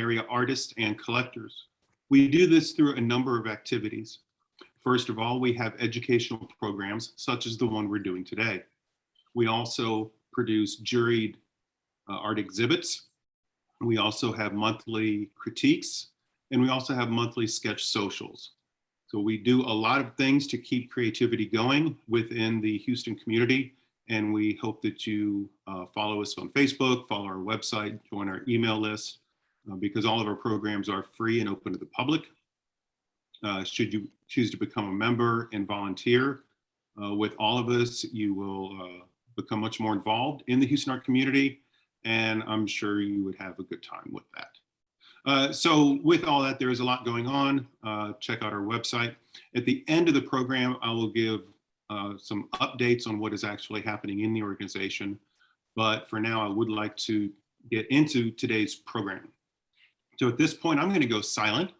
area artists and collectors. We do this through a number of activities. First of all, we have educational programs such as the one we're doing today. We also produce juried art exhibits. We also have monthly critiques, and we also have monthly sketch socials. So we do a lot of things to keep creativity going within the Houston community, and we hope that you follow us on Facebook, follow our website, join our email list, because all of our programs are free and open to the public. Should you choose to become a member and volunteer with all of us, you will become much more involved in the Houston art community, and I'm sure you would have a good time with that. So with all that, there is a lot going on. Check out our website. At the end of the program, I will give some updates on what is actually happening in the organization. But for now, I would like to get into today's program. So at this point, I'm going to go silent,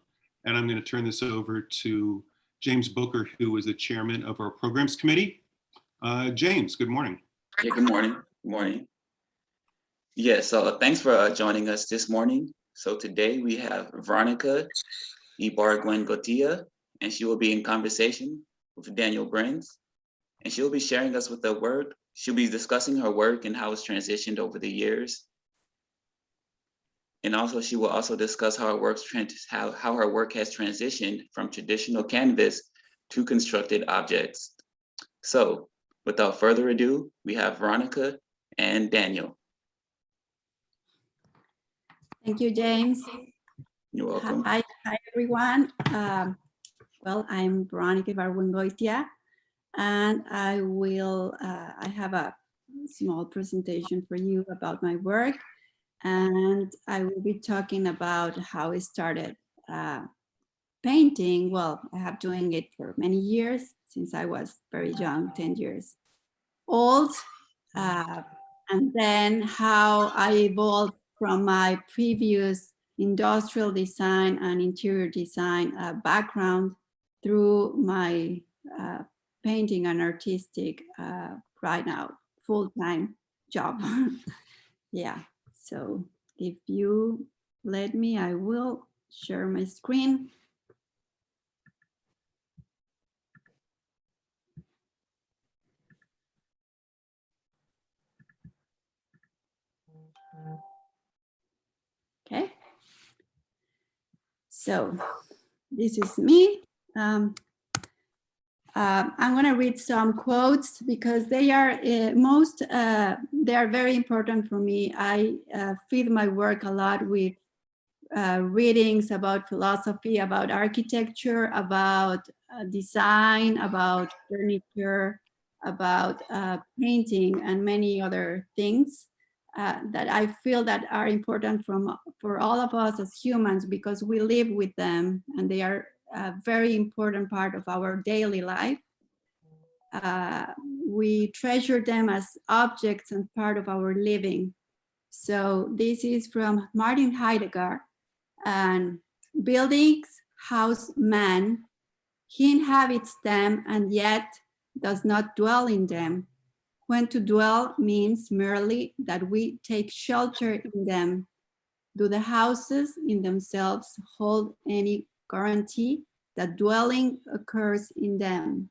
and I'm going to turn this over to James Booker, who is the chairman of our programs committee. James, good morning. Yeah, good morning. Good morning. Yeah, so thanks for joining us this morning. So today we have Veronica Ibargüengoitia, and she will be in conversation with Daniel Brins, and she'll be sharing us with her work. She'll be discussing her work and how it's transitioned over the years. And also she will also discuss how her work has transitioned from traditional canvas to constructed objects. So without further ado, we have Veronica and Daniel. Thank you, James. You're welcome. Hi everyone. Well, I'm Veronica Ibargüengoitia, and I have a small presentation for you about my work, and I will be talking about how I started painting. Well, I have doing it for many years, since I was very young, 10 years old, and then how I evolved from my previous industrial design and interior design background through my painting and artistic right now full-time job. Yeah, so if you let me, I will share my screen. Okay, so this is me. I'm going to read some quotes because they are they are very important for me. I feed my work a lot with readings about philosophy, about architecture, about design, about furniture, about painting, and many other things that I feel that are important for all of us as humans, because we live with them and they are a very important part of our daily life. We treasure them as objects and part of our living. So this is from Martin Heidegger. And buildings house man. He inhabits them and yet does not dwell in them. When to dwell means merely that we take shelter in them. Do the houses in themselves hold any guarantee that dwelling occurs in them?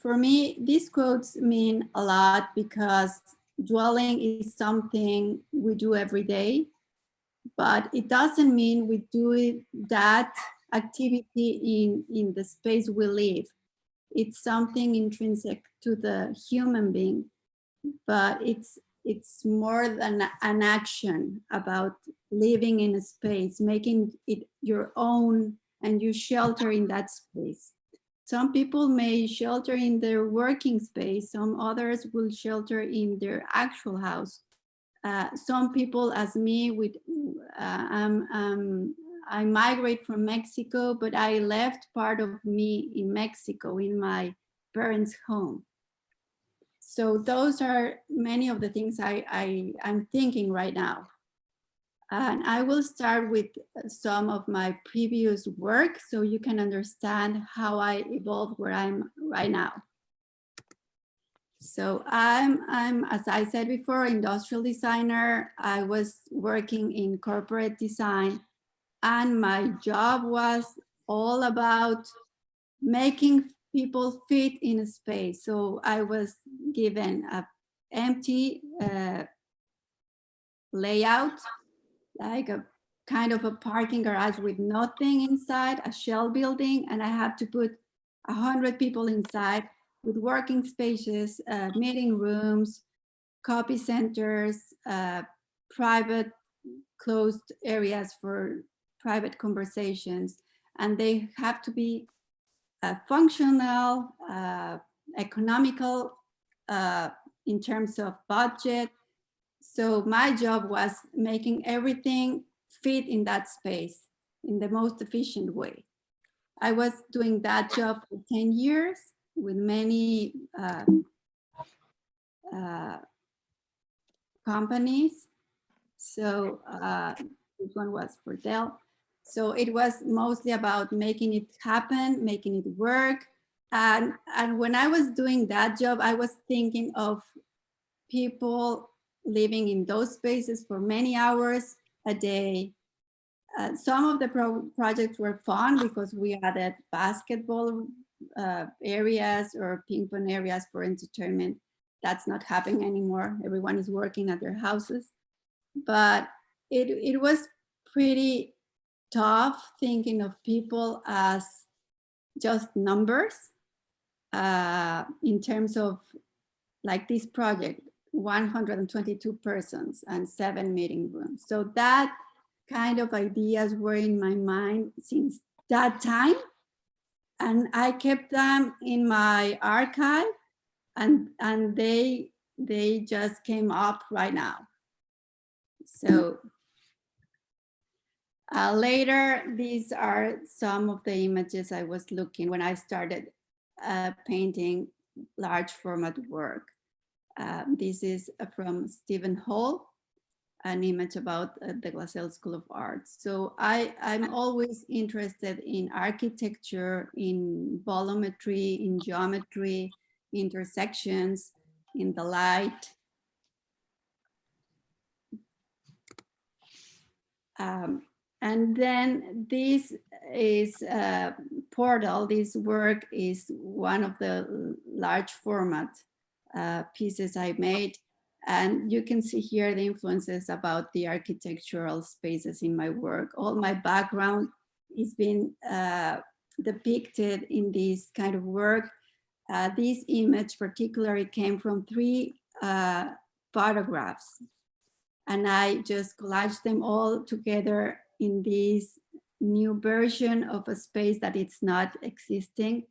For me, these quotes mean a lot because dwelling is something we do every day, but it doesn't mean we do that activity in the space we live. It's something intrinsic to the human being, but it's more than an action about living in a space, making it your own, and you shelter in that space. Some people may shelter in their working space, some others will shelter in their actual house. Some people, as me, I migrate from Mexico, but I left part of me in Mexico, in my parents' home. So those are many of the things I'm thinking right now. And I will start with some of my previous work so you can understand how I evolved where I'm right now. So I'm, as I said before, industrial designer. I was working in corporate design, and my job was all about making people fit in a space. So I was given a empty layout, like a kind of a parking garage with nothing inside, a shell building, and I have to put 100 people inside with working spaces, meeting rooms, copy centers, private closed areas for private conversations, and they have to be functional, economical in terms of budget. So my job was making everything fit in that space in the most efficient way. I was doing that job for 10 years with many companies. So this one was for Dell. So it was mostly about making it happen, making it work. And when I was doing that job, I was thinking of people living in those spaces for many hours a day. Some of the projects were fun because we added basketball areas or ping pong areas for entertainment. That's not happening anymore. Everyone is working at their houses. But it was pretty tough thinking of people as just numbers in terms of like this project, 122 persons and 7 meeting rooms. So that kind of ideas were in my mind since that time. And I kept them in my archive, and they just came up right now. So later, these are some of the images I was looking when I started painting large format work. This is from Stephen Hall, an image about the Glassell School of Arts. So I'm always interested in architecture, in volumetry, in geometry, intersections, in the light. And then this is Portal. This work is one of the large format pieces I made. And you can see here the influences about the architectural spaces in my work. All my background is being depicted in this kind of work. This image particularly came from 3 photographs. And I just collaged them all together in this new version of a space that it's not existing,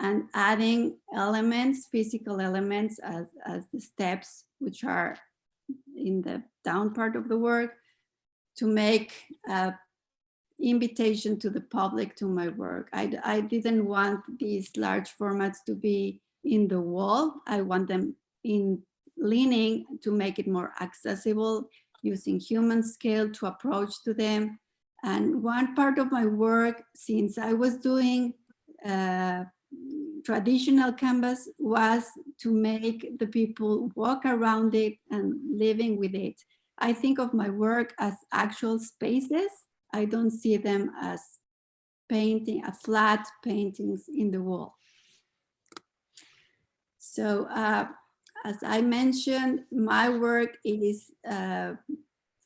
and adding elements, physical elements as the steps, which are in the down part of the work, to make an invitation to the public to my work. I didn't want these large formats to be in the wall. I want them in leaning to make it more accessible, using human scale to approach to them. And one part of my work, since I was doing traditional canvas, was to make the people walk around it and living with it. I think of my work as actual spaces. I don't see them as painting, flat paintings in the wall. So as I mentioned, my work is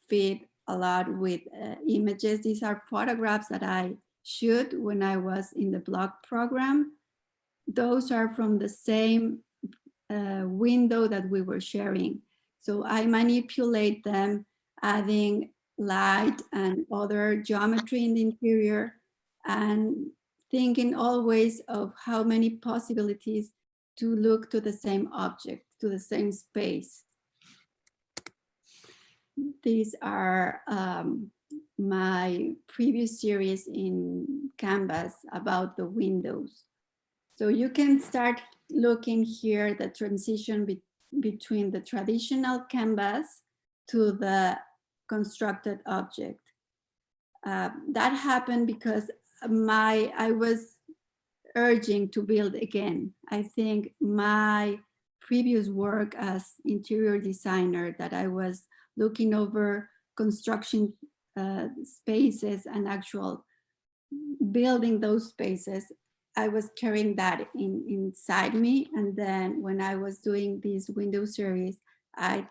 fit a lot with images. These are photographs that I shoot when I was in the block program. Those are from the same window that we were sharing. So I manipulate them, adding light and other geometry in the interior, and thinking always of how many possibilities to look to the same object, to the same space. These are my previous series in Canvas about the windows. So you can start looking here, the transition between the traditional canvas to the constructed object. That happened because I was urging to build again. I think my previous work as interior designer, that I was looking over construction spaces and actual building those spaces. I was carrying that inside me. And then when I was doing this window series, I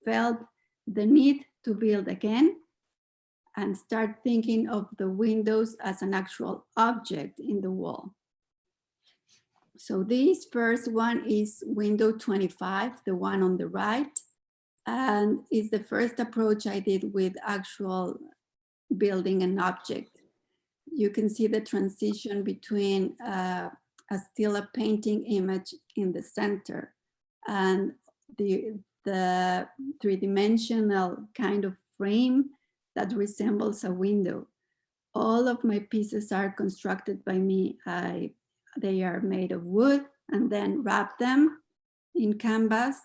felt the need to build again and start thinking of the windows as an actual object in the wall. So this first one is window 25, the one on the right, and is the first approach I did with actual building an object. You can see the transition between still a painting image in the center and the three-dimensional kind of frame that resembles a window. All of my pieces are constructed by me. They are made of wood and then wrap them in canvas.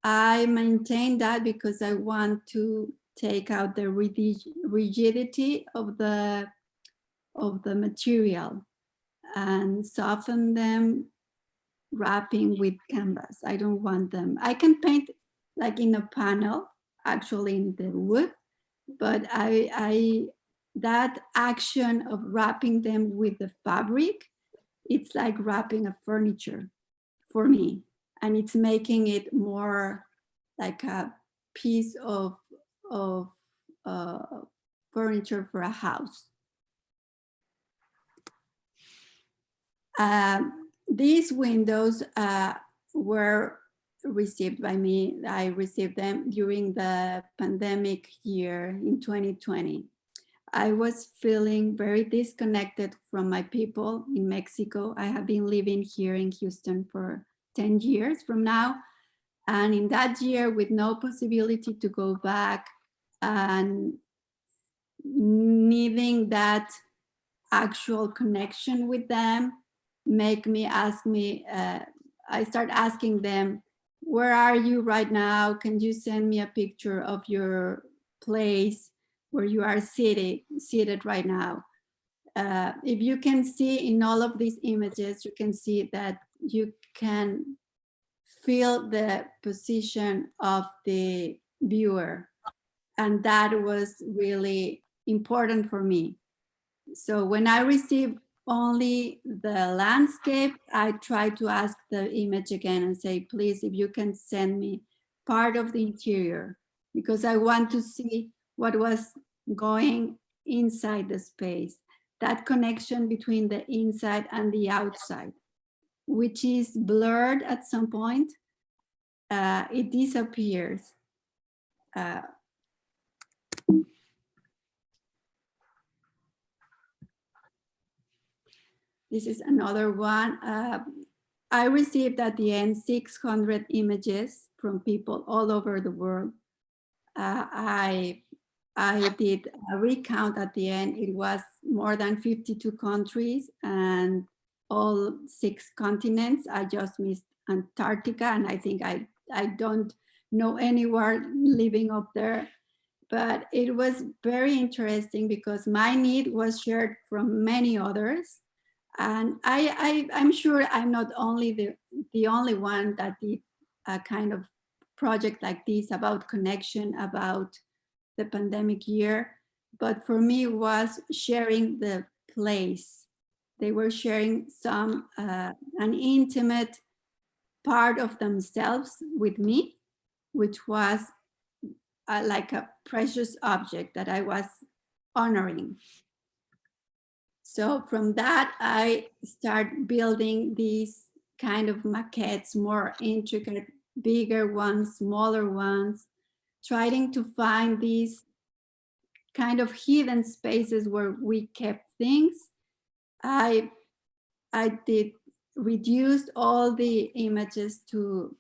I maintain that because I want to take out the rigidity of the material and soften them, wrapping with canvas. I don't want them. I can paint like in a panel, actually in the wood, but that action of wrapping them with the fabric, it's like wrapping a furniture for me, and it's making it more like a piece of furniture for a house. These windows were received by me. I received them during the pandemic year in 2020. I was feeling very disconnected from my people in Mexico. I have been living here in Houston for 10 years from now. And in that year, with no possibility to go back and needing that actual connection with them, I start asking them, where are you right now? Can you send me a picture of your place where you are seated right now? If you can see in all of these images, you can see that you can feel the position of the viewer. And that was really important for me. So when I received only the landscape, I try to ask the image again and say, please, if you can send me part of the interior, because I want to see what was going inside the space, that connection between the inside and the outside, which is blurred at some point. It disappears. This is another one. I received at the end 600 images from people all over the world. I did a recount at the end. It was more than 52 countries and all 6 continents. I just missed Antarctica, and I think I don't know anywhere living up there. But it was very interesting because my need was shared from many others. And I'm sure I'm not only the only one that did a kind of project like this about connection, about the pandemic year, but for me it was sharing the place. They were sharing an intimate part of themselves with me, which was like a precious object that I was honoring. So from that, I start building these kind of maquettes, more intricate, bigger ones, smaller ones, trying to find these kind of hidden spaces where we kept things. I did reduced all the images to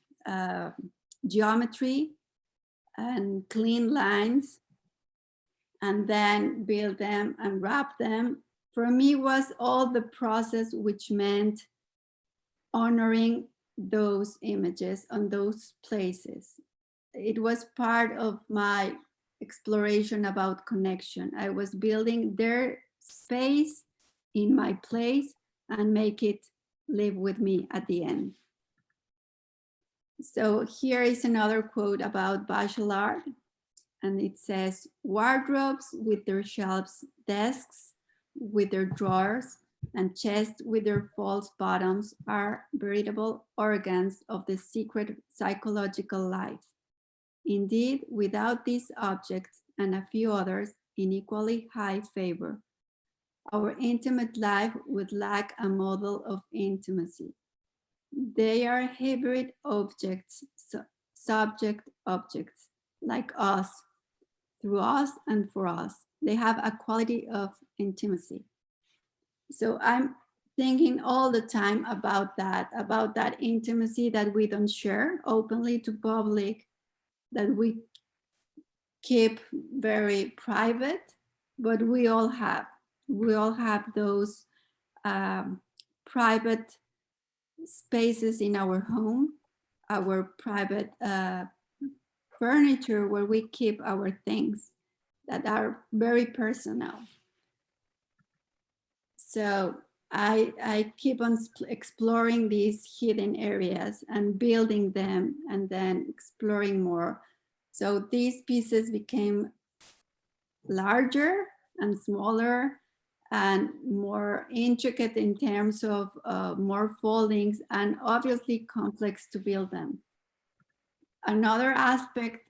geometry and clean lines, and then build them and wrap them. For me, was all the process, which meant honoring those images on those places. It was part of my exploration about connection. I was building their space in my place and make it live with me at the end. So here is another quote about Bachelard, and it says, wardrobes with their shelves, desks with their drawers, and chests with their false bottoms are veritable organs of the secret psychological life. Indeed, without these objects and a few others in equally high favor, our intimate life would lack a model of intimacy. They are hybrid objects, subject objects, like us, through us and for us. They have a quality of intimacy. So I'm thinking all the time about that intimacy that we don't share openly to public, that we keep very private, but we all have those private spaces in our home, our private furniture where we keep our things that are very personal. So I keep on exploring these hidden areas and building them and then exploring more. So these pieces became larger and smaller and more intricate in terms of more foldings and obviously complex to build them. Another aspect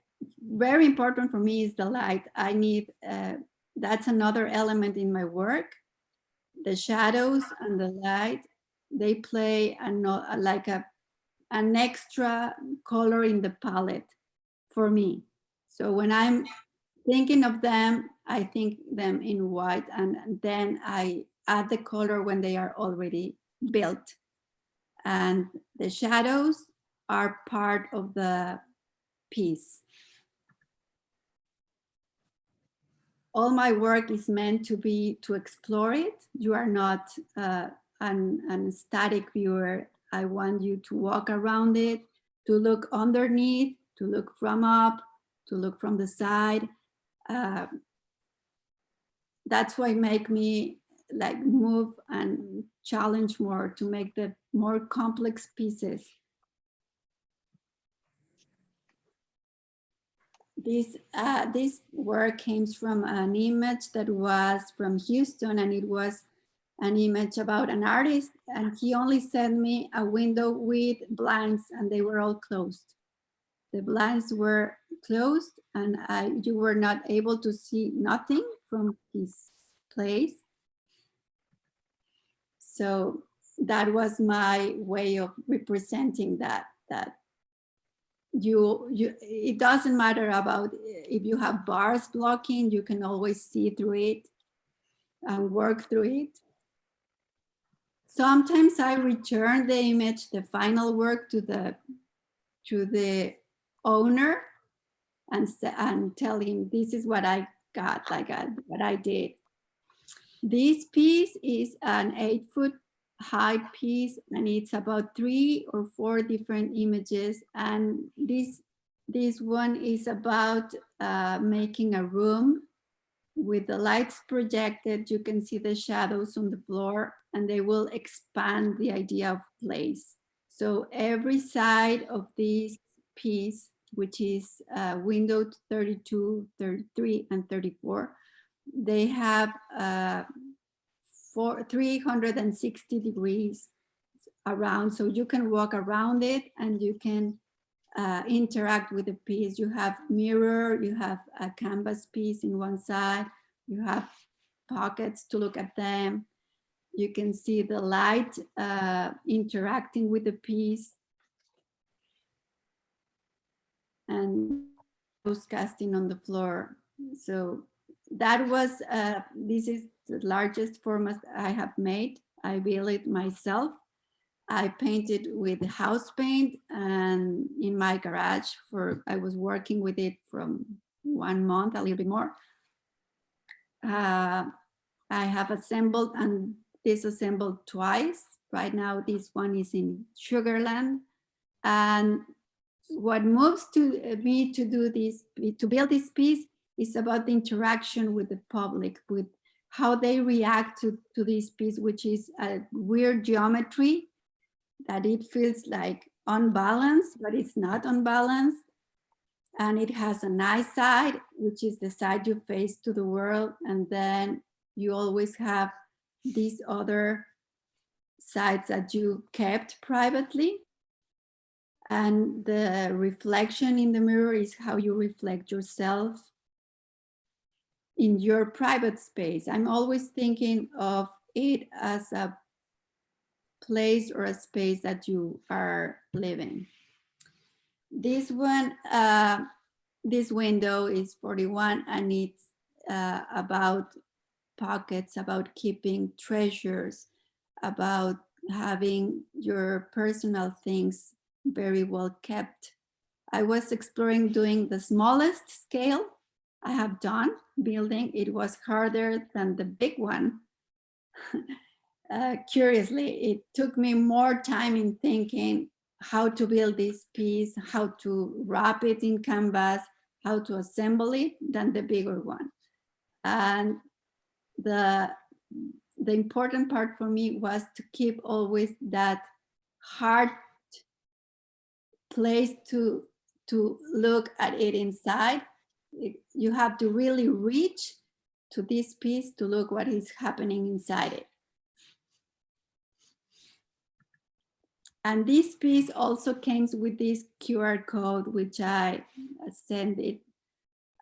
very important for me is the light. I need, that's another element in my work. The shadows and the light, they play like an extra color in the palette for me. So when I'm thinking of them, I think them in white, and then I add the color when they are already built. And the shadows are part of the piece. All my work is meant to explore it. You are not an static viewer. I want you to walk around it, to look underneath, to look from up, to look from the side. That's why make me like move and challenge more to make the more complex pieces. This work came from an image that was from Houston, and it was an image about an artist, and he only sent me a window with blinds and they were all closed. The blinds were closed and you were not able to see nothing from his place. So that was my way of representing that it doesn't matter about if you have bars blocking, you can always see through it and work through it. Sometimes I return the image, the final work, to the owner and tell him, this is what I got, what I did. This piece is an 8-foot high piece, and it's about 3 or 4 different images. And this one is about making a room with the lights projected. You can see the shadows on the floor, and they will expand the idea of place. So every side of this piece, which is window 32, 33, and 34, they have 360 degrees around. So you can walk around it and you can interact with the piece. You have mirror, you have a canvas piece in one side, you have pockets to look at them. You can see the light interacting with the piece, and those casting on the floor. So that was, this is the largest format I have made. I built it myself. I painted with house paint and in my garage I was working with it from 1 month, a little bit more. I have assembled and disassembled twice. Right now, this one is in Sugarland. And what moves to me to do this, to build this piece, is about the interaction with the public, with how they react to this piece, which is a weird geometry that it feels like unbalanced, but it's not unbalanced. And it has a nice side, which is the side you face to the world. And then you always have these other sides that you kept privately. And the reflection in the mirror is how you reflect yourself in your private space. I'm always thinking of it as a place or a space that you are living. This one, this window is 41, and it's about pockets, about keeping treasures, about having your personal things very well kept. I was exploring doing the smallest scale I have done building. It was harder than the big one. Curiously, it took me more time in thinking how to build this piece, how to wrap it in canvas, how to assemble it than the bigger one. And the important part for me was to keep always that hard place to look at it inside. You have to really reach to this piece to look what is happening inside it. And this piece also came with this QR code, which I sent it.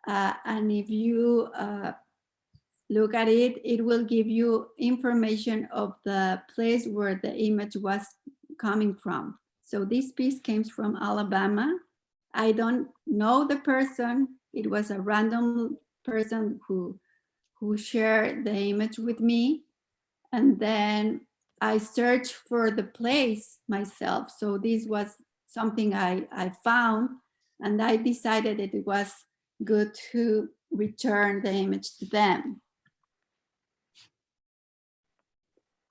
And if you look at it, it will give you information of the place where the image was coming from. So this piece came from Alabama. I don't know the person. It was a random person who shared the image with me. And then I searched for the place myself. So this was something I found, and I decided that it was good to return the image to them.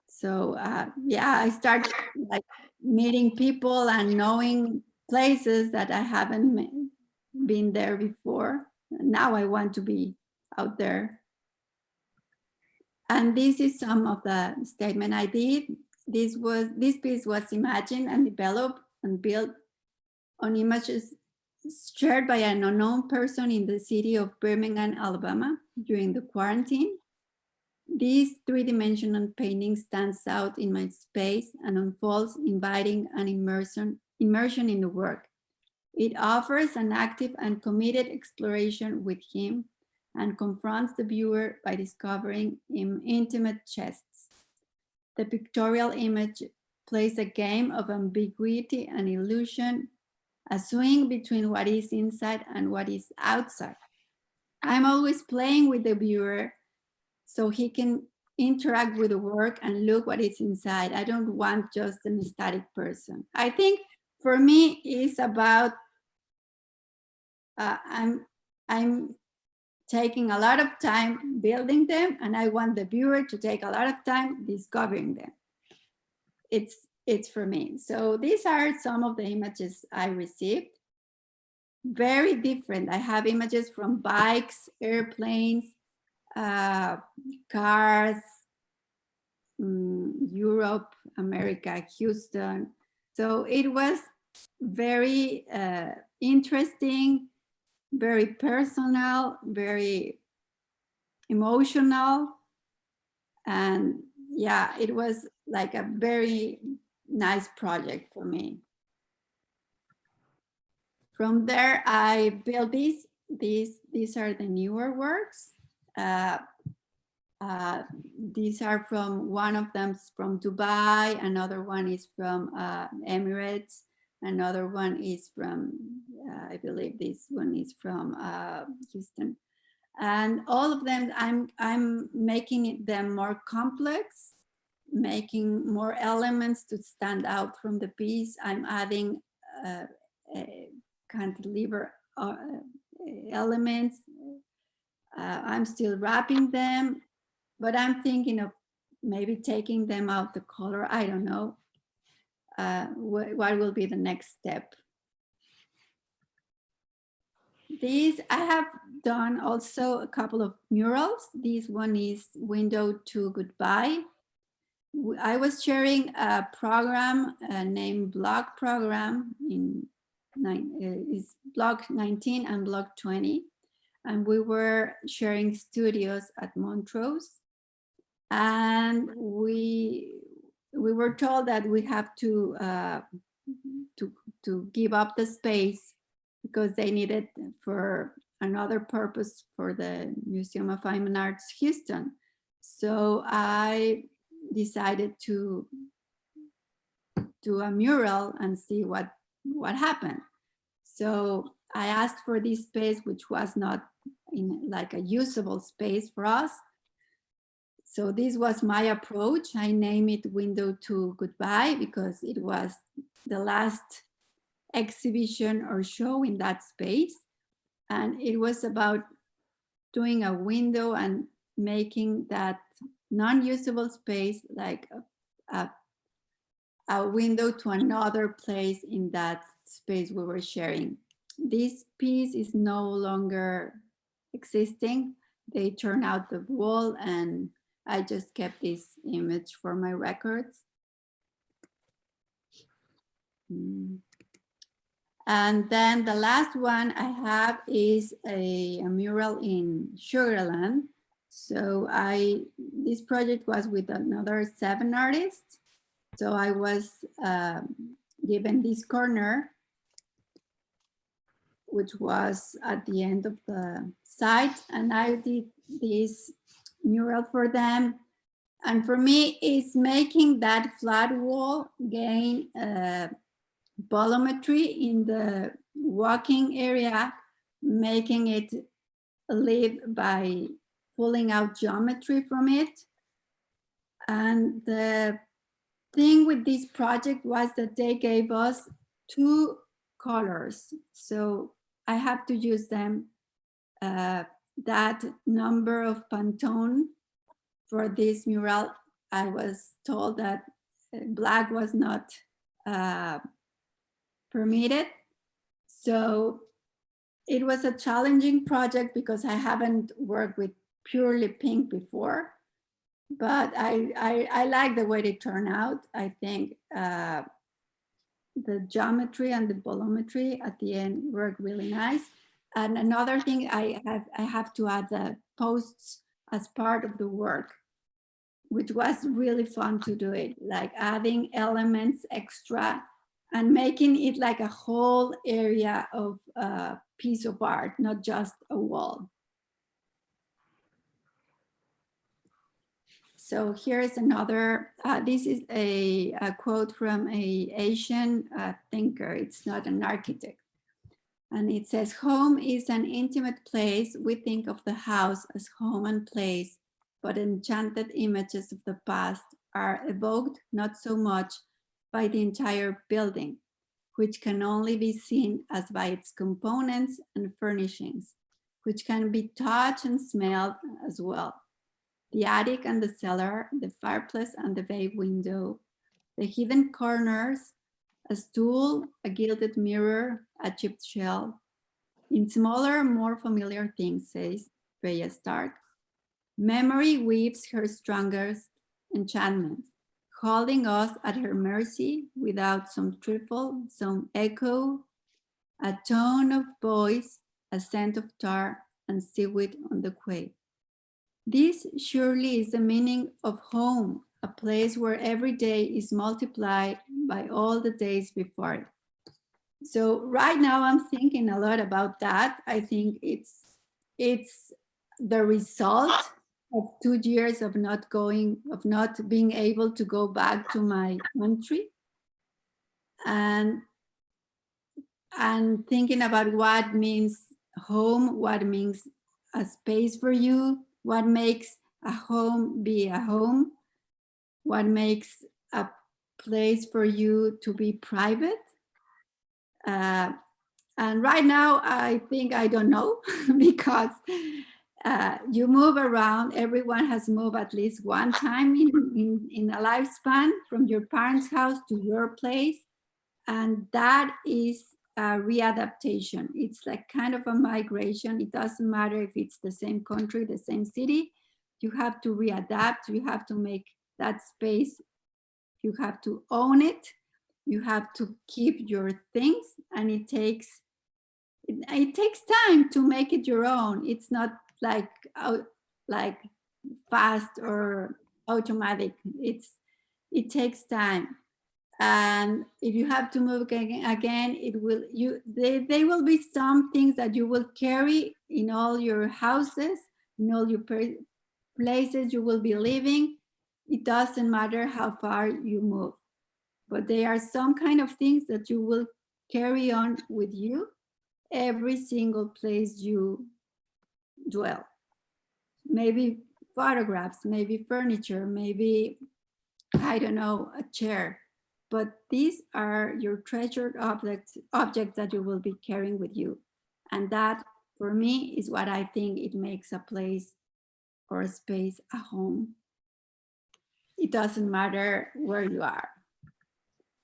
So yeah, I started like meeting people and knowing places that I haven't been there before. Now I want to be out there. And this is some of the statement I did. This piece was imagined and developed and built on images shared by an unknown person in the city of Birmingham, Alabama during the quarantine. This three-dimensional painting stands out in my space and unfolds, inviting an immersion in the work. It offers an active and committed exploration with him and confronts the viewer by discovering intimate chests. The pictorial image plays a game of ambiguity and illusion, a swing between what is inside and what is outside. I'm always playing with the viewer so he can interact with the work and look what is inside. I don't want just an static person. I think for me it's about I'm taking a lot of time building them, and I want the viewer to take a lot of time discovering them. It's for me. So these are some of the images I received. Very different. I have images from bikes, airplanes, cars, Europe, America, Houston. So it was very interesting, very personal, very emotional. And yeah, it was like a very nice project for me. From there, I built these. These are the newer works. These are from, one of them from Dubai, another one is from Emirates, another one is from, I believe this one is from Houston. And all of them, I'm making them more complex, making more elements to stand out from the piece. I'm adding cantilever elements. I'm still wrapping them, but I'm thinking of maybe taking them out the color. I don't know what will be the next step. These, I have done also a couple of murals. This one is Window to Goodbye. I was sharing a program named Block Program in is Block 19 and Block 20. And we were sharing studios at Montrose. And we were told that we have to give up the space because they needed for another purpose for the Museum of Fine Arts Houston. So I decided to do a mural and see what happened. So I asked for this space, which was not in like a usable space for us. So this was my approach. I named it Window to Goodbye because it was the last exhibition or show in that space. And it was about doing a window and making that non-usable space like a window to another place in that space we were sharing. This piece is no longer existing. They turned out the wall and I just kept this image for my records. And then the last one I have is a mural in Sugarland. So this project was with another 7 artists. So I was given this corner, which was at the end of the site, and I did this mural for them. And for me, it's making that flat wall gain volumetry in the walking area, making it live by pulling out geometry from it. And the thing with this project was that they gave us 2 colors. So I have to use them, that number of Pantone for this mural. I was told that black was not permitted. So it was a challenging project because I haven't worked with purely pink before, but I like the way they turn out. I think the geometry and the volumetry at the end work really nice. And another thing, I have to add the posts as part of the work, which was really fun to do it, like adding elements extra and making it like a whole area of a piece of art, not just a wall. So here's another, this is a quote from an Asian thinker. It's not an architect. And it says, home is an intimate place. We think of the house as home and place, but enchanted images of the past are evoked not so much by the entire building, which can only be seen as by its components and furnishings, which can be touched and smelled as well. The attic and the cellar, the fireplace and the bay window, the hidden corners, a stool, a gilded mirror, a chipped shell. In smaller, more familiar things, says Bella Stark, memory weaves her strongest enchantments, holding us at her mercy without some trifle, some echo, a tone of voice, a scent of tar and seaweed on the quay. This surely is the meaning of home, a place where every day is multiplied by all the days before it. So right now I'm thinking a lot about that. I think it's the result of 2 years of not being able to go back to my country, and thinking about what means home, what means a space for you, what makes a home be a home, what makes a place for you to be private. And right now, I think I don't know because you move around. Everyone has moved at least one time in a lifespan from your parents' house to your place. And that is a readaptation. It's like kind of a migration. It doesn't matter if it's the same country, the same city. You have to readapt. You have to make that space, you have to own it. You have to keep your things, and it takes time to make it your own. It's not like fast or automatic. It takes time. And if you have to move again, there will be some things that you will carry in all your houses, in all your places you will be living. It doesn't matter how far you move, but there are some kind of things that you will carry on with you every single place you dwell. Maybe photographs, maybe furniture, maybe, I don't know, a chair. But these are your treasured objects that you will be carrying with you. And that, for me, is what I think it makes a place or a space a home. It doesn't matter where you are.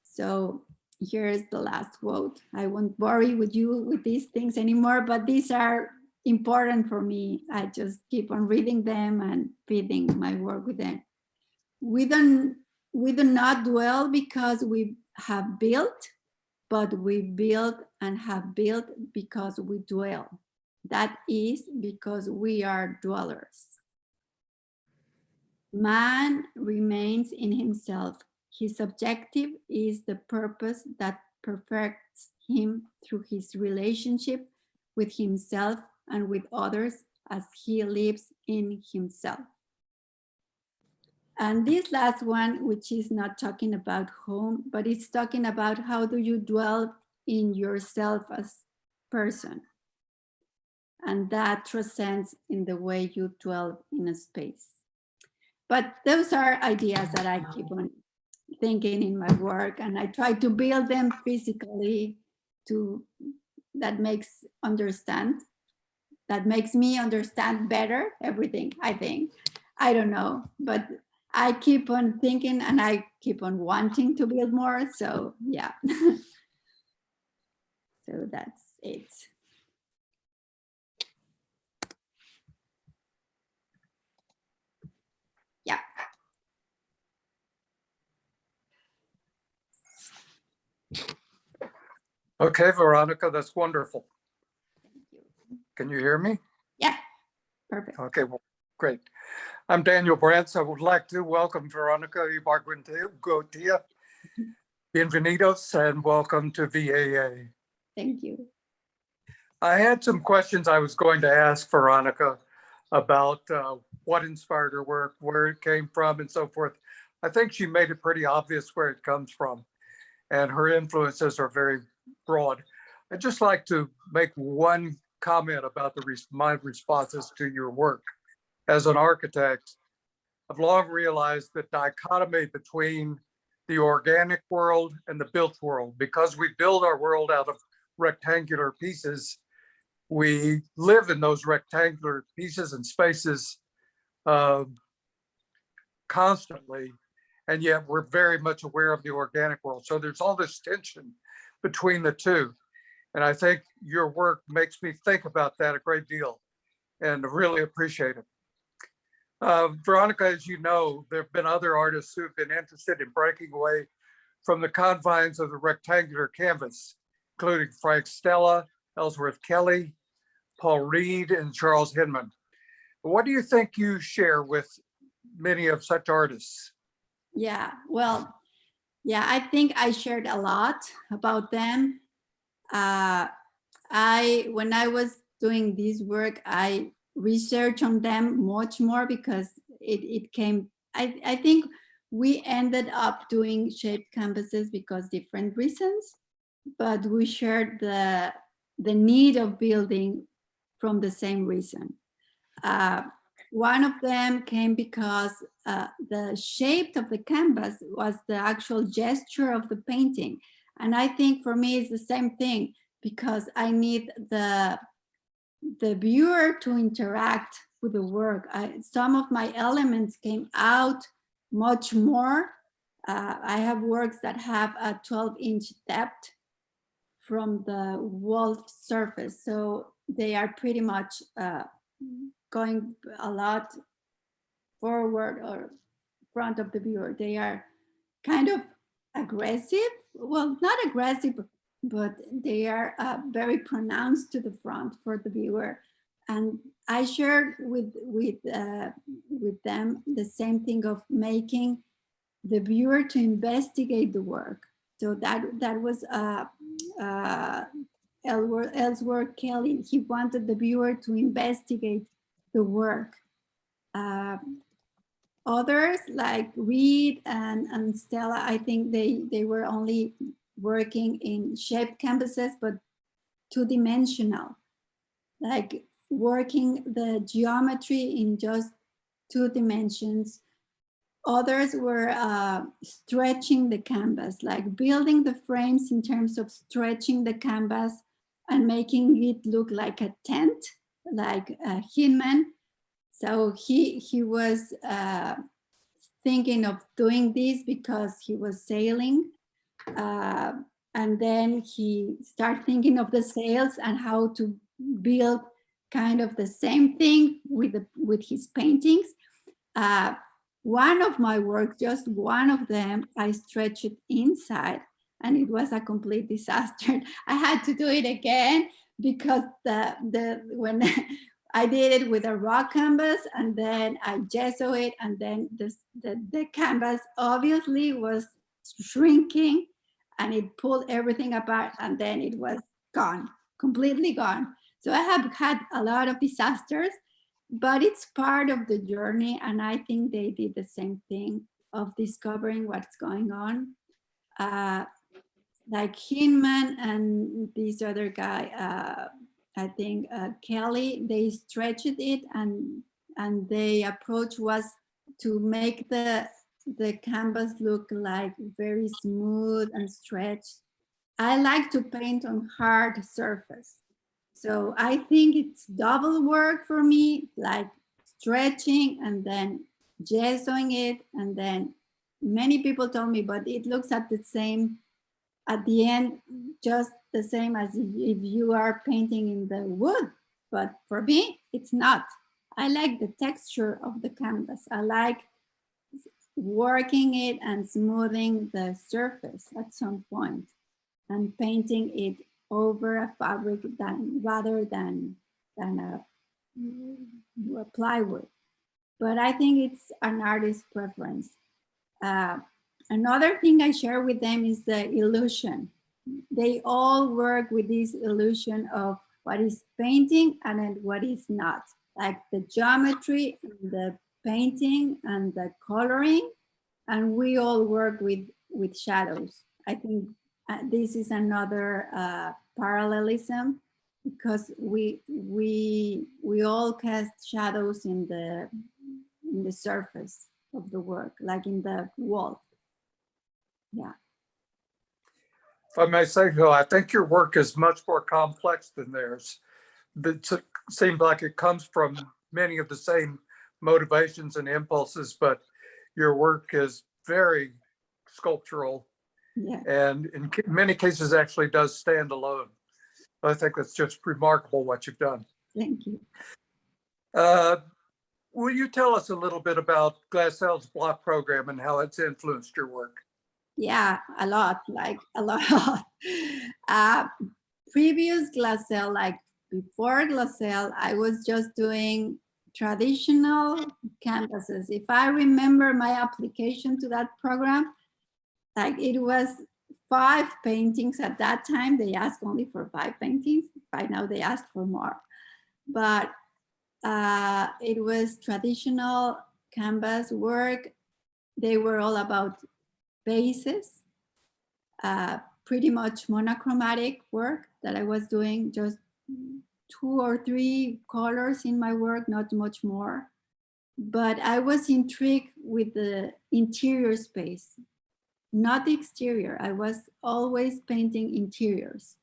So here's the last quote. I won't worry with you with these things anymore, but these are important for me. I just keep on reading them and feeding my work with them. We do not dwell because we have built, but we build and have built because we dwell. That is because we are dwellers. Man remains in himself. His objective is the purpose that perfects him through his relationship with himself and with others as he lives in himself. And this last one, which is not talking about home, but it's talking about how do you dwell in yourself as person. And that transcends in the way you dwell in a space. But those are ideas that I keep on thinking in my work, and I try to build them physically that makes me understand better everything, I think. I don't know, but I keep on thinking and I keep on wanting to build more. So yeah. So that's it. Yeah. Okay, Veronica, that's wonderful. Thank you. Can you hear me? Yeah, perfect. Okay, well, great. I'm Daniel Brentz. I would like to welcome Veronica Ibargüengoitia. Bienvenidos and welcome to VAA. Thank you. I had some questions I was going to ask Veronica about what inspired her work, where it came from, and so forth. I think she made it pretty obvious where it comes from, and her influences are very broad. I'd just like to make one comment about my responses to your work. As an architect, I've long realized the dichotomy between the organic world and the built world. Because we build our world out of rectangular pieces, we live in those rectangular pieces and spaces constantly, and yet we're very much aware of the organic world. So there's all this tension between the two. And I think your work makes me think about that a great deal and really appreciate it. Veronica, as you know, there have been other artists who've been interested in breaking away from the confines of the rectangular canvas, including Frank Stella, Ellsworth Kelly, Paul Reed, and Charles Hinman. What do you think you share with many of such artists? Yeah, well, yeah, I think I shared a lot about them. When I was doing this work, I researched on them much more because it came, I think we ended up doing shaped canvases because different reasons, but we shared the need of building from the same reason. One of them came because the shape of the canvas was the actual gesture of the painting. And I think for me it's the same thing, because I need the viewer to interact with the work. Some of my elements came out much more. I have works that have a 12-inch depth from the wall surface. So they are pretty much going a lot forward or front of the viewer. They are kind of aggressive. Well, not aggressive, but they are very pronounced to the front for the viewer. And I shared with them the same thing of making the viewer to investigate the work. So that was Ellsworth Kelly. He wanted the viewer to investigate the work. Others like Reed and Stella, I think they were only working in shaped canvases, but two-dimensional, like working the geometry in just 2 dimensions. Others were stretching the canvas, like building the frames in terms of stretching the canvas and making it look like a tent, like Hinman. So he was thinking of doing this because he was sailing. And then he started thinking of the sails and how to build kind of the same thing with his paintings. One of my work, just one of them, I stretched it inside and it was a complete disaster. I had to do it again because when I did it with a raw canvas and then I gesso it, and then the canvas obviously was shrinking and it pulled everything apart, and then it was gone, completely gone. So I have had a lot of disasters, but it's part of the journey. And I think they did the same thing of discovering what's going on. Like Hinman and this other guy, I think Kelly, they stretched it, and the approach was to make the canvas look like very smooth and stretched. I like to paint on hard surface. So I think it's double work for me, like stretching and then gessoing it. And then many people told me, but it looks at the end, just the same as if you are painting in the wood. But for me, it's not. I like the texture of the canvas. I like working it and smoothing the surface at some point and painting it over a fabric rather than a plywood. But I think it's an artist's preference. Another thing I share with them is the illusion. They all work with this illusion of what is painting and then what is not, like the geometry and the painting and the coloring. And we all work with shadows. I think this is another parallelism, because we all cast shadows in the surface of the work, like in the wall. Yeah. If I may say so, I think your work is much more complex than theirs. It seems like it comes from many of the same motivations and impulses, but your work is very sculptural, Yeah. and in many cases actually does stand alone. I think that's just remarkable what you've done. Thank you. Will you tell us a little bit about Glassell's block program and how it's influenced your work? Yeah, a lot, like a lot. Previous Glassell, like before Glassell, I was just doing traditional canvases. If I remember my application to that program, like it was 5 paintings at that time. They asked only for 5 paintings. By now they ask for more. But it was traditional canvas work. They were all about bases, pretty much monochromatic work that I was doing, just 2 or 3 colors in my work, not much more. But I was intrigued with the interior space, not the exterior. I was always painting interiors.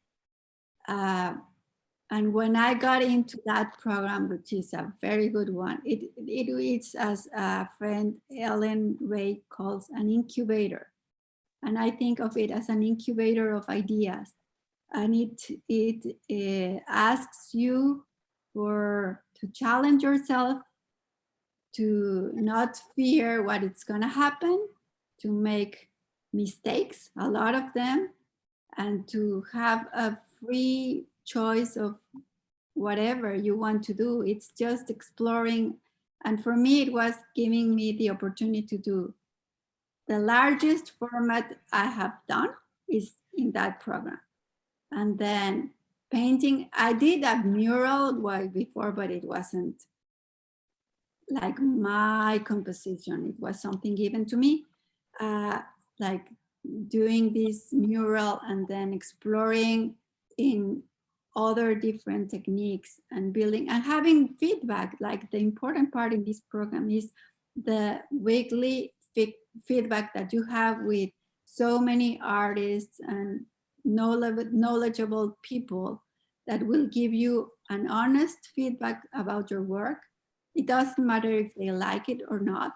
And when I got into that program, which is a very good one, it's, as a friend Ellen Ray calls, an incubator. And I think of it as an incubator of ideas. And it asks you to challenge yourself, to not fear what it's gonna happen, to make mistakes, a lot of them, and to have a free choice of whatever you want to do. It's just exploring. And for me, it was giving me the opportunity to do. The largest format I have done is in that program. And then painting, I did a mural before, but it wasn't like my composition. It was something given to me, like doing this mural and then exploring in other different techniques and building and having feedback. Like the important part in this program is the weekly feedback that you have with so many artists and knowledgeable people that will give you an honest feedback about your work. It doesn't matter if they like it or not,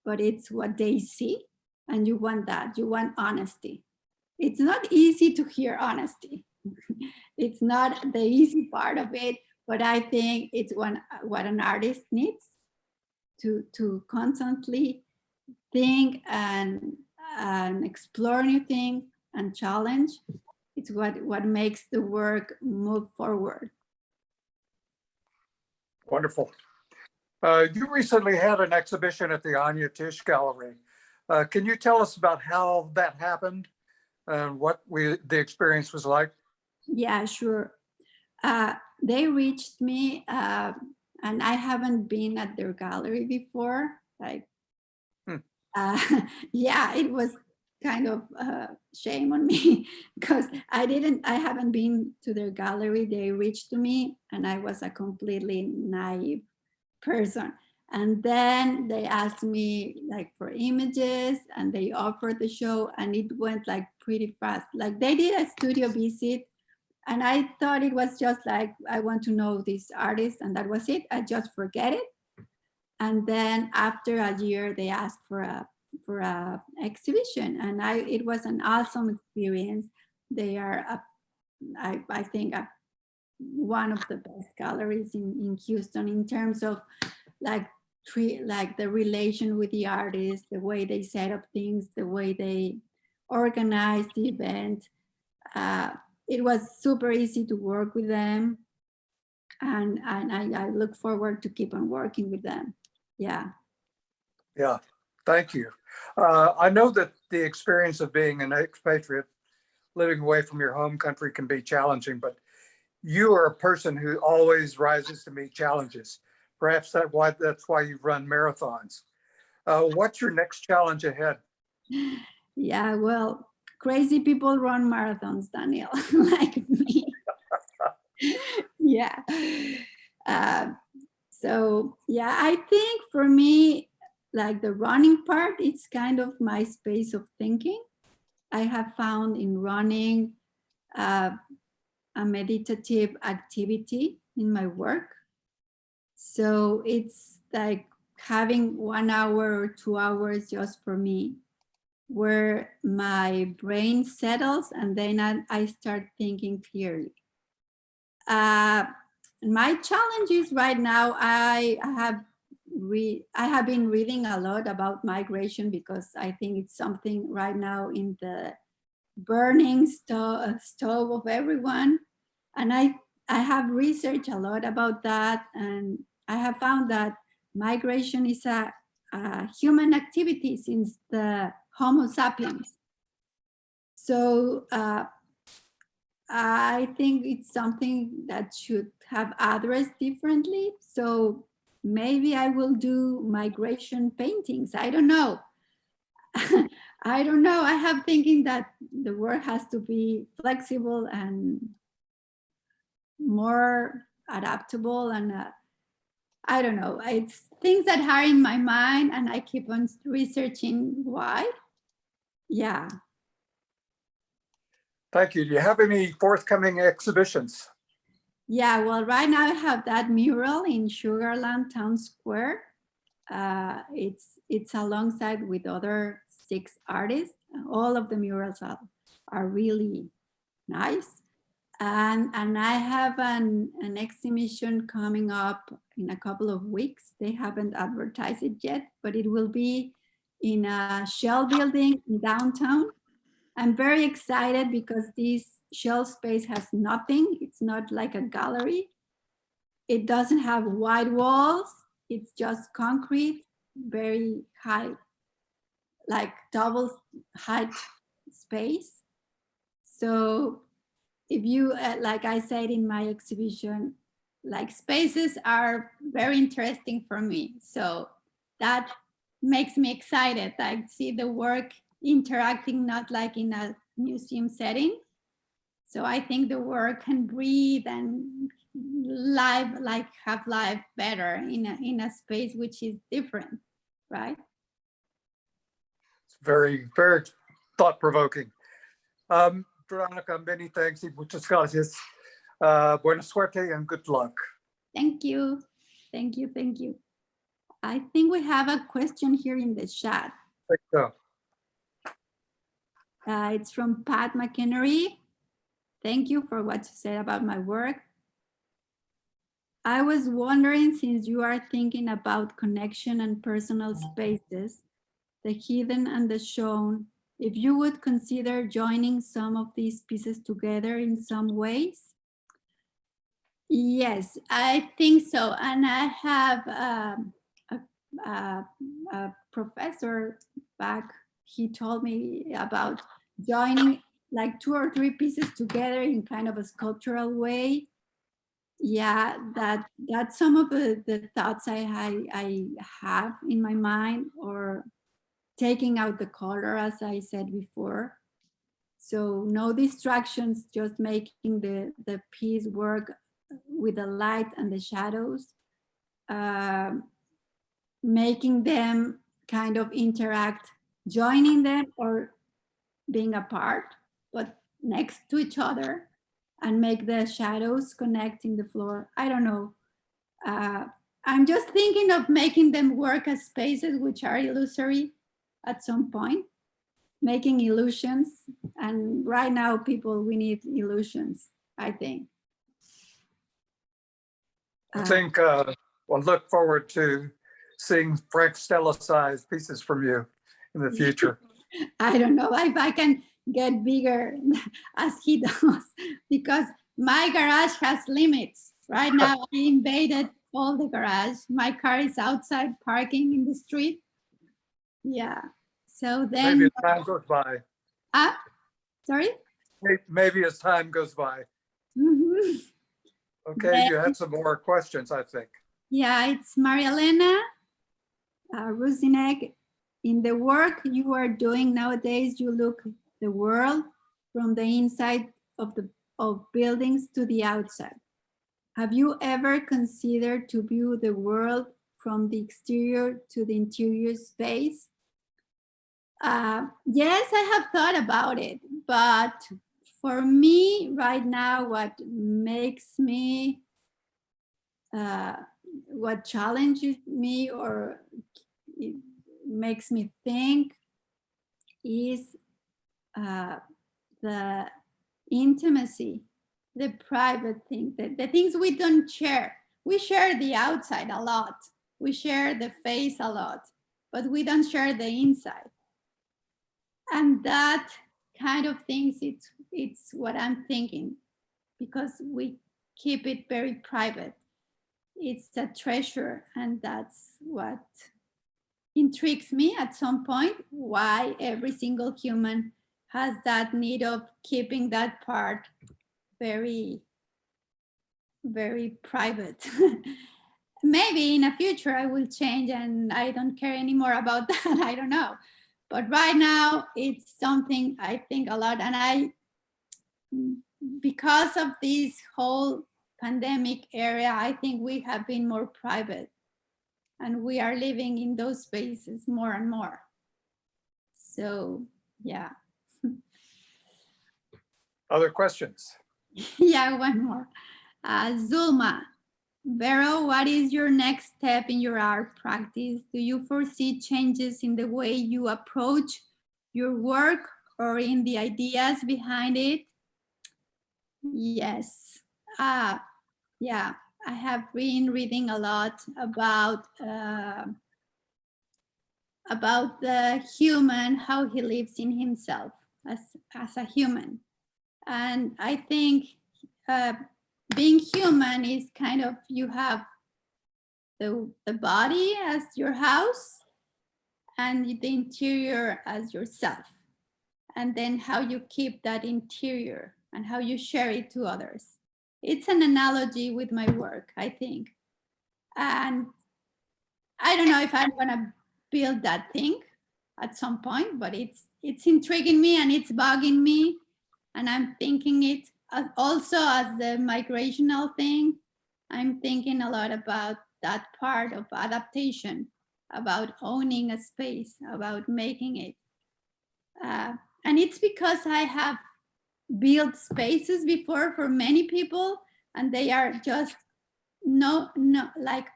but it's what they see, and you want that. You want honesty. It's not easy to hear honesty. It's not the easy part of it, but I think it's what an artist needs to constantly think and explore new things and challenge. It's what makes the work move forward. Wonderful. You recently had an exhibition at the Anya Tisch Gallery. Can you tell us about how that happened and what the experience was like? Yeah, sure. They reached me, and I haven't been at their gallery before. Like, yeah, it was kind of shame on me because I haven't been to their gallery. They reached to me, and I was a completely naive person. And then they asked me like for images, and they offered the show, and it went like pretty fast. Like they did a studio visit, and I thought it was just like, I want to know this artist, and that was it. I just forget it. And then after a year, they asked for a exhibition, and it was an awesome experience. They are, I think, one of the best galleries in Houston in terms of like the relation with the artist, the way they set up things, the way they organize the event. It was super easy to work with them, and I look forward to keep on working with them. Yeah. Yeah, thank you. I know that the experience of being an expatriate, living away from your home country, can be challenging, but you are a person who always rises to meet challenges. Perhaps that's why you run marathons. What's your next challenge ahead? Yeah, well, crazy people run marathons, Daniel, like me. Yeah. So yeah, I think for me, like the running part, it's kind of my space of thinking. I have found in running a meditative activity in my work. So it's like having 1 hour or 2 hours just for me, where my brain settles and then I start thinking clearly. My challenge is right now, I have been reading a lot about migration because I think it's something right now in the burning stove of everyone. And I have researched a lot about that, and I have found that migration is a human activity since the Homo sapiens. So I think it's something that should have addressed differently. So maybe I will do migration paintings. I don't know. I don't know. I have thinking that the work has to be flexible and more adaptable, and I don't know. It's things that are in my mind, and I keep on researching why. Yeah. Thank you. Do you have any forthcoming exhibitions? Yeah, well, right now I have that mural in Sugarland Town Square. It's alongside with other 6 artists. All of the murals are really nice. And I have an exhibition coming up in a couple of weeks. They haven't advertised it yet, but it will be in a shell building in downtown. I'm very excited because this shell space has nothing. It's not like a gallery. It doesn't have white walls. It's just concrete, very high, like double height space. So if you, like I said in my exhibition, like spaces are very interesting for me. So that makes me excited. I see the work interacting, not like in a museum setting. So I think the work can breathe and live, like have life better in a space which is different, right? It's very, very thought-provoking. Veronica, many thanks y muchas gracias. Buena suerte and good luck. Thank you. Thank you. Thank you. I think we have a question here in the chat. So, It's from Pat McInnery. Thank you for what you said about my work. I was wondering, since you are thinking about connection and personal spaces, the hidden and the shown, if you would consider joining some of these pieces together in some ways. Yes, I think so. And I have a professor back, he told me about joining like 2 or 3 pieces together in kind of a sculptural way. Yeah, that's some of the thoughts I have in my mind, or taking out the color, as I said before. So no distractions, just making the piece work with the light and the shadows, making them kind of interact, joining them or being apart, but next to each other, and make the shadows connecting the floor. I don't know. I'm just thinking of making them work as spaces which are illusory at some point, making illusions. And right now, people, we need illusions, I think. I think we'll look forward to seeing Frank Stella-sized pieces from you in the future. I don't know if I can get bigger as he does, because my garage has limits. Right now, I invaded all the garage. My car is outside parking in the street. Yeah. So then. Maybe as time goes by. Sorry? Maybe as time goes by. Mm-hmm. Okay, then, you had some more questions, I think. Yeah, it's Maria Elena Rusinek. In the work you are doing nowadays, you look the world from the inside of buildings to the outside. Have you ever considered to view the world from the exterior to the interior space? Yes, I have thought about it, but for me right now, what makes me, what challenges me or it makes me think is the intimacy, the private thing, the things we don't share. We share the outside a lot. We share the face a lot, but we don't share the inside. And that kind of things, it's what I'm thinking, because we keep it very private. It's a treasure, and that's what intrigues me at some point, why every single human has that need of keeping that part very, very private. Maybe in the future I will change and I don't care anymore about that, I don't know. But right now it's something I think a lot, and because of this whole pandemic area, I think we have been more private, and we are living in those spaces more and more. So, yeah. Other questions? Yeah, one more. Zulma, Vero, what is your next step in your art practice? Do you foresee changes in the way you approach your work or in the ideas behind it? Yes. Yeah, I have been reading a lot about the human, how he lives in himself as a human. And I think being human is kind of, you have the body as your house and the interior as yourself. And then how you keep that interior and how you share it to others. It's an analogy with my work, I think. And I don't know if I'm gonna build that thing at some point, but it's intriguing me and it's bugging me. And I'm thinking it also as the migrational thing. I'm thinking a lot about that part of adaptation, about owning a space, about making it. And it's because I have built spaces before for many people, and they are just like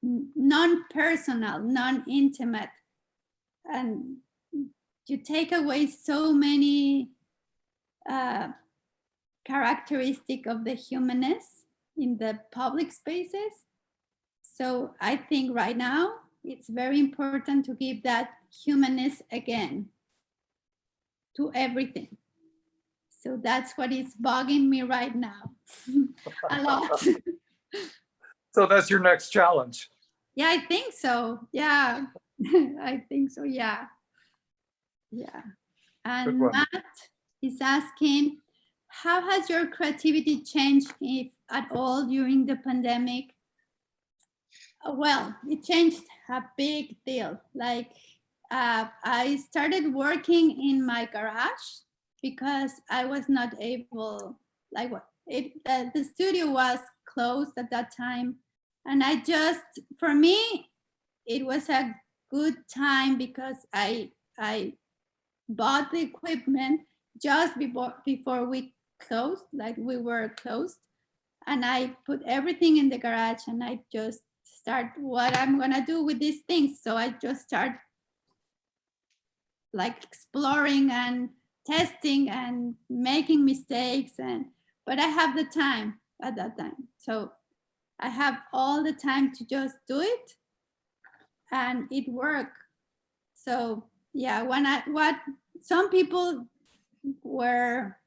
non-personal, non-intimate, and you take away so many characteristic of the humanness in the public spaces. So I think right now it's very important to give that humanness again to everything. So that's what is bugging me right now a lot. So that's your next challenge. Yeah, I think so. Yeah, I think so. Yeah. Yeah. And one. Matt is asking, how has your creativity changed, if at all, during the pandemic? Well, it changed a big deal. Like I started working in my garage because I was not able, like the studio was closed at that time. And I just, for me, it was a good time because I bought the equipment just before we closed, like we were closed. And I put everything in the garage and I just start what I'm gonna do with these things. So I just start like exploring and testing and making mistakes, but I have the time at that time. So I have all the time to just do it and it worked. So yeah, what some people were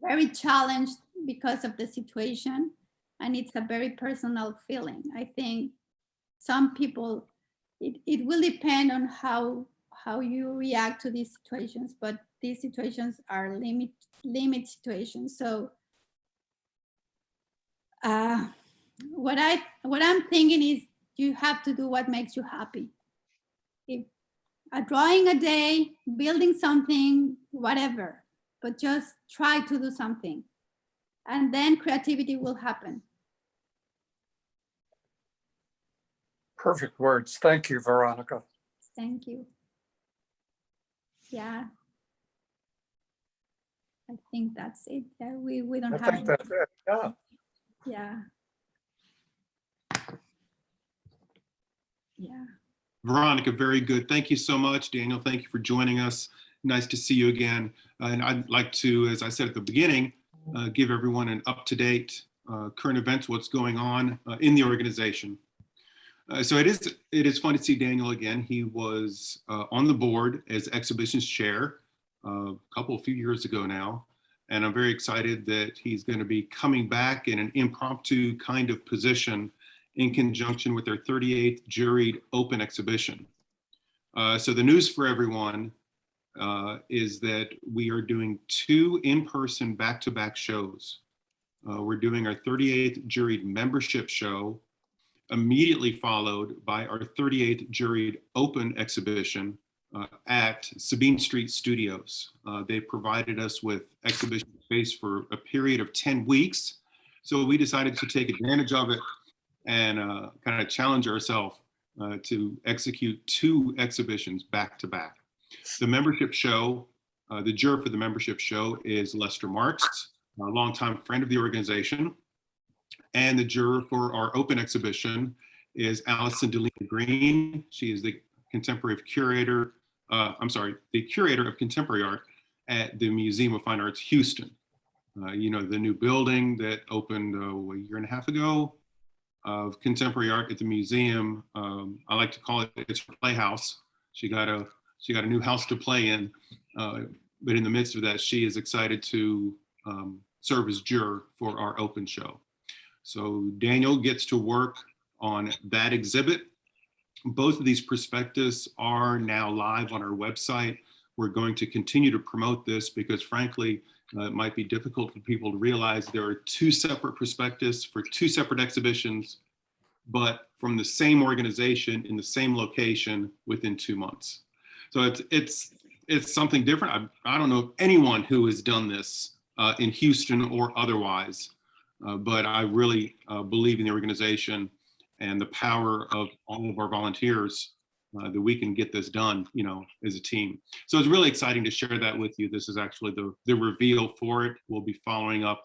very challenged because of the situation, and it's a very personal feeling. I think some people, it will depend on how you react to these situations, but these situations are limit situations. So what I'm thinking is, you have to do what makes you happy. If drawing a day, building something, whatever, but just try to do something, and then creativity will happen. Perfect words. Thank you, Veronica. Thank you. Yeah. I think that's it. Yeah, we don't have. I think that's it. Yeah. Yeah. Yeah. Veronica, very good. Thank you so much. Daniel, thank you for joining us. Nice to see you again. And I'd like to, as I said at the beginning, give everyone an up-to-date current events, what's going on in the organization. So it is fun to see Daniel again. He was on the board as exhibitions chair a few years ago now. And I'm very excited that he's going to be coming back in an impromptu kind of position in conjunction with their 38th juried open exhibition. So the news for everyone is that we are doing 2 in-person back-to-back shows. We're doing our 38th juried membership show, immediately followed by our 38th juried open exhibition at Sabine Street Studios. They provided us with exhibition space for a period of 10 weeks. So we decided to take advantage of it and kind of challenge ourselves to execute 2 exhibitions back to back. The membership show, the juror for the membership show is Lester Marks, a longtime friend of the organization. And the juror for our open exhibition is Allison Delina Green. She is the curator of contemporary art at the Museum of Fine Arts, Houston. You know, the new building that opened a year and a half ago of contemporary art at the museum. I like to call it, it's her playhouse. She got a new house to play in, but in the midst of that, she is excited to serve as juror for our open show. So Daniel gets to work on that exhibit. Both of these prospectus are now live on our website. We're going to continue to promote this because frankly, it might be difficult for people to realize there are two separate prospectus for two separate exhibitions, but from the same organization in the same location within 2 months. So it's something different. I don't know of anyone who has done this in Houston or otherwise, but I really believe in the organization and the power of all of our volunteers that we can get this done, you know, as a team. So it's really exciting to share that with you. This is actually the reveal for it. We'll be following up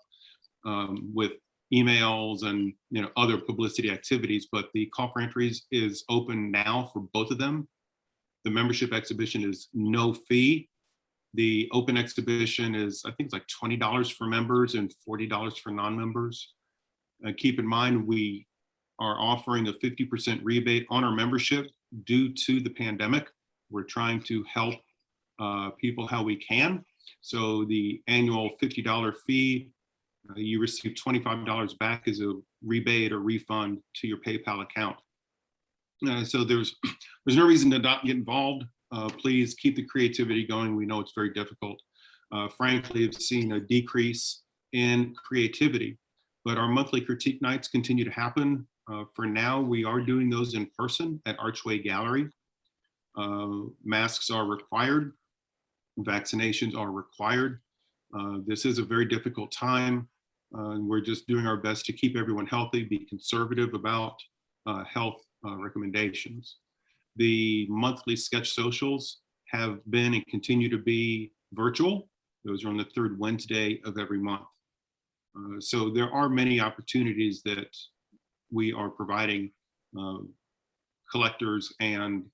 with emails and, you know, other publicity activities, but the call for entries is open now for both of them. The membership exhibition is no fee. The open exhibition is, I think it's like $20 for members and $40 for non-members. Keep in mind, we are offering a 50% rebate on our membership due to the pandemic. We're trying to help people how we can. So the annual $50 fee, you receive $25 back as a rebate or refund to your PayPal account. So there's no reason to not get involved. Please keep the creativity going. We know it's very difficult. Frankly, I've seen a decrease in creativity, but our monthly critique nights continue to happen. For now, we are doing those in person at Archway Gallery. Masks are required. Vaccinations are required. This is a very difficult time. We're just doing our best to keep everyone healthy, be conservative about health recommendations. The monthly sketch socials have been and continue to be virtual. Those are on the third Wednesday of every month. So there are many opportunities that we are providing collectors and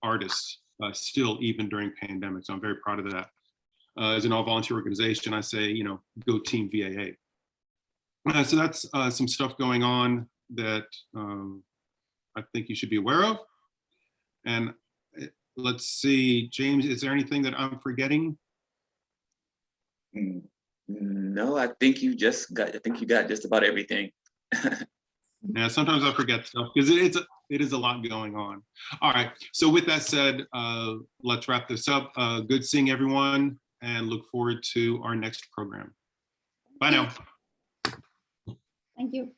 artists still, even during pandemic. So I'm very proud of that. As an all-volunteer organization, I say, you know, go Team VAA. So that's some stuff going on that I think you should be aware of. And let's see, James, is there anything that I'm forgetting? No, I think you got just about everything. Yeah, sometimes I forget stuff because it is a lot going on. All right, so with that said, let's wrap this up. Good seeing everyone and look forward to our next program. Bye now. Thank you.